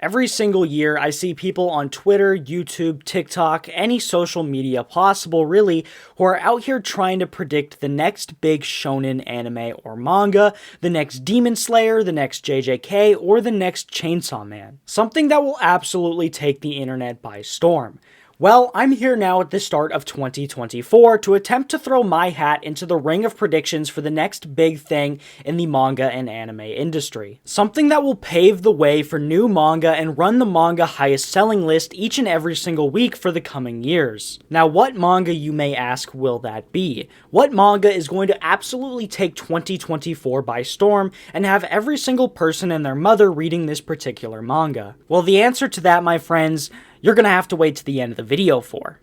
Every single year, I see people on Twitter, YouTube, TikTok, any social media possible, really, who are out here trying to predict the next big shonen anime or manga, the next Demon Slayer, the next JJK, or the next Chainsaw Man. Something that will absolutely take the internet by storm. Well, I'm here now at the start of 2024 to attempt to throw my hat into the ring of predictions for the next big thing in the manga and anime industry. Something that will pave the way for new manga and run the manga highest selling list each and every single week for the coming years. Now, what manga, you may ask, will that be? What manga is going to absolutely take 2024 by storm and have every single person and their mother reading this particular manga? Well, the answer to that, my friends, you're gonna have to wait to the end of the video for.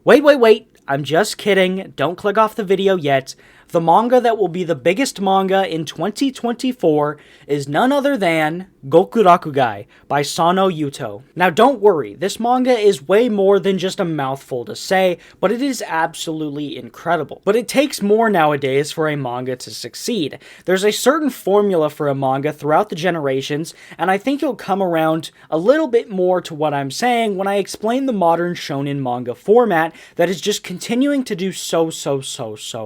Wait, I'm just kidding, don't click off the video yet. The manga that will be the biggest manga in 2024 is none other than Gokuraku Guy by Sano Yuto. Now don't worry, this manga is way more than just a mouthful to say, but it is absolutely incredible. But it takes more nowadays for a manga to succeed. There's a certain formula for a manga throughout the generations, and I think you'll come around a little bit more to what I'm saying when I explain the modern shonen manga format that is just continuing to do so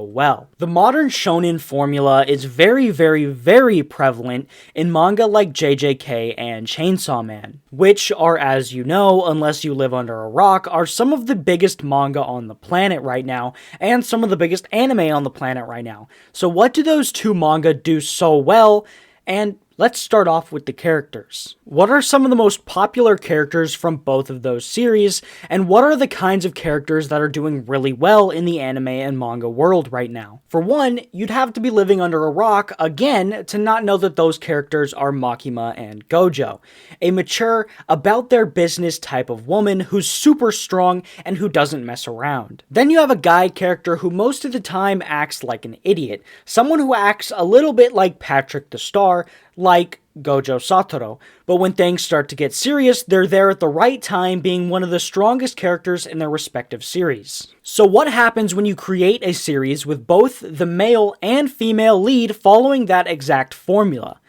well. The modern shonen formula is very prevalent in manga like JJK and Chainsaw Man, which are, as you know, unless you live under a rock, are some of the biggest manga on the planet right now, and some of the biggest anime on the planet right now. So what do those two manga do so well? And let's start off with the characters. What are some of the most popular characters from both of those series, and what are the kinds of characters that are doing really well in the anime and manga world right now? For one, you'd have to be living under a rock, again, to not know that those characters are Makima and Gojo, a mature, about-their-business type of woman who's super strong and who doesn't mess around. Then you have a guy character who most of the time acts like an idiot, someone who acts a little bit like Patrick the Star, like Gojo Satoru, but when things start to get serious, they're there at the right time, being one of the strongest characters in their respective series. So what happens when you create a series with both the male and female lead following that exact formula?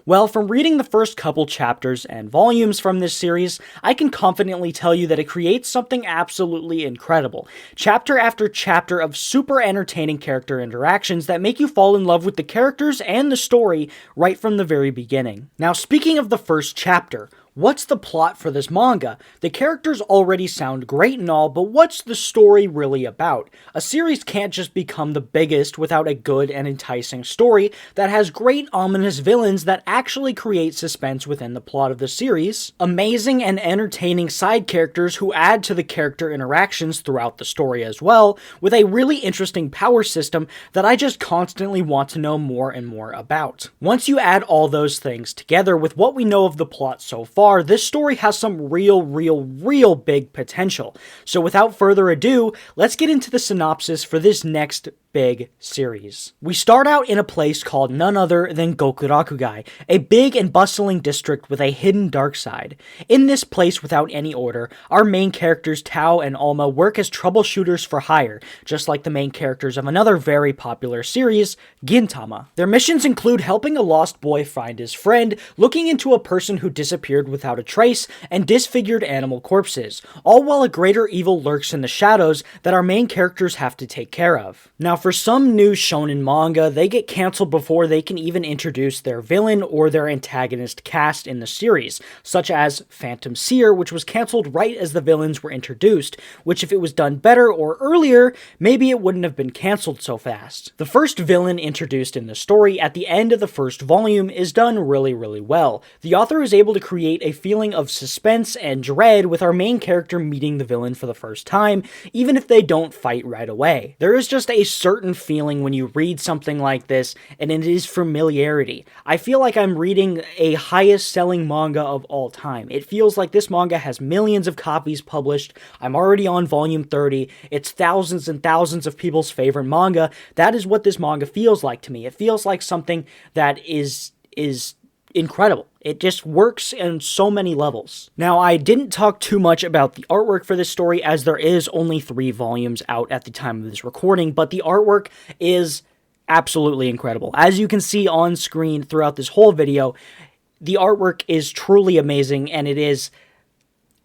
Well, from reading the first couple chapters and volumes from this series, I can confidently tell you that it creates something absolutely incredible. Chapter after chapter of super entertaining character interactions that make you fall in love with the characters and the story right from the very beginning. Now, speaking of the first chapter, what's the plot for this manga? The characters already sound great and all, but what's the story really about? A series can't just become the biggest without a good and enticing story that has great ominous villains that actually create suspense within the plot of the series, amazing and entertaining side characters who add to the character interactions throughout the story as well, with a really interesting power system that I just constantly want to know more and more about. Once you add all those things together with what we know of the plot so far, this story has some real big potential. So without further ado, let's get into the synopsis for this next big series. We start out in a place called none other than Gokurakugai, a big and bustling district with a hidden dark side. In this place without any order, our main characters Tao and Alma work as troubleshooters for hire, just like the main characters of another very popular series, Gintama. Their missions include helping a lost boy find his friend, looking into a person who disappeared without a trace, and disfigured animal corpses, all while a greater evil lurks in the shadows that our main characters have to take care of. Now, for some new shonen manga, they get cancelled before they can even introduce their villain or their antagonist cast in the series, such as Phantom Seer, which was cancelled right as the villains were introduced, which if it was done better or earlier, maybe it wouldn't have been cancelled so fast. The first villain introduced in the story at the end of the first volume is done really well. The author is able to create a feeling of suspense and dread with our main character meeting the villain for the first time, even if they don't fight right away. There is just a certain feeling when you read something like this, and it is familiarity. I feel like I'm reading a highest selling manga of all time. It feels like this manga has millions of copies published. I'm already on volume 30. It's thousands and thousands of people's favorite manga. That is what this manga feels like to me. It feels like something that is incredible. It just works in so many levels. Now, I didn't talk too much about the artwork for this story, as there is only 3 volumes out at the time of this recording, but the artwork is absolutely incredible. As you can see on screen throughout this whole video, the artwork is truly amazing, and it is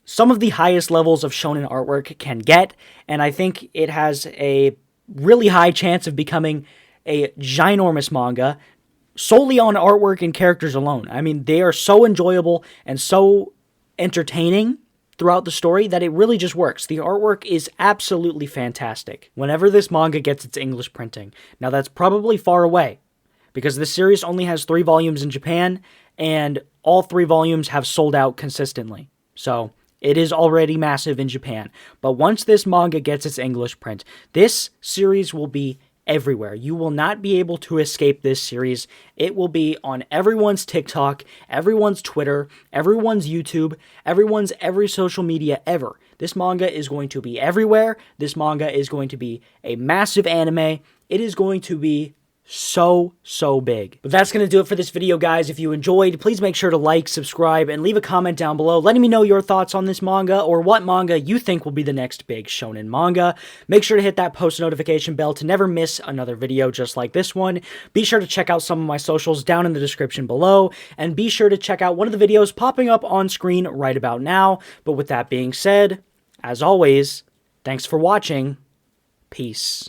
some of the highest levels of shonen artwork can get, and I think it has a really high chance of becoming a ginormous manga solely on artwork and characters alone. I mean, they are so enjoyable and so entertaining throughout the story that it really just works. The artwork is absolutely fantastic. Whenever this manga gets its English printing, now that's probably far away, because this series only has 3 volumes in Japan, and all 3 volumes have sold out consistently. So it is already massive in Japan. But once this manga gets its English print, this series will be everywhere. You will not be able to escape this series. It will be on everyone's TikTok, everyone's Twitter, everyone's YouTube, everyone's every social media ever. This manga is going to be everywhere. This manga is going to be a massive anime. It is going to be so big. But that's going to do it for this video, guys. If you enjoyed, please make sure to like, subscribe, and leave a comment down below letting me know your thoughts on this manga or what manga you think will be the next big shonen manga. Make sure to hit that post notification bell to never miss another video just like this one. Be sure to check out some of my socials down in the description below, and be sure to check out one of the videos popping up on screen right about now. But with that being said, as always, thanks for watching. Peace.